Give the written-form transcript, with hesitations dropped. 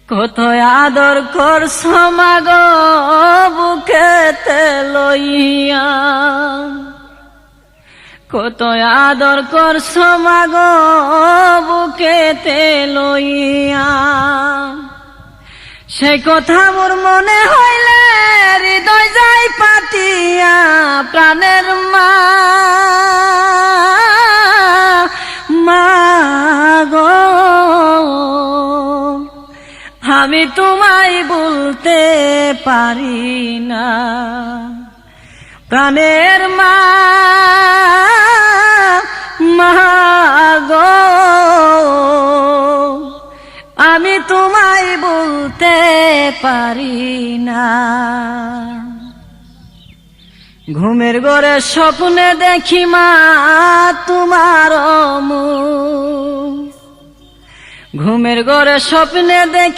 কত আদর করছো মাগো বুকেতে লইয়া, কত আদর করছো মাগো বুকেতে লইয়া। সে কথা মোর মনে হইলে হৃদয় যায় পাতিয়া, প্রাণের মা মাগো আমি তোমায় বলতে পারি না। প্রাণের মা মাগো আমি তোমায় বলতে পারি না। ঘুমের ঘরে স্বপ্নে দেখি মা তোমার মুখ, ঘুমের ঘরে স্বপ্নে দেখি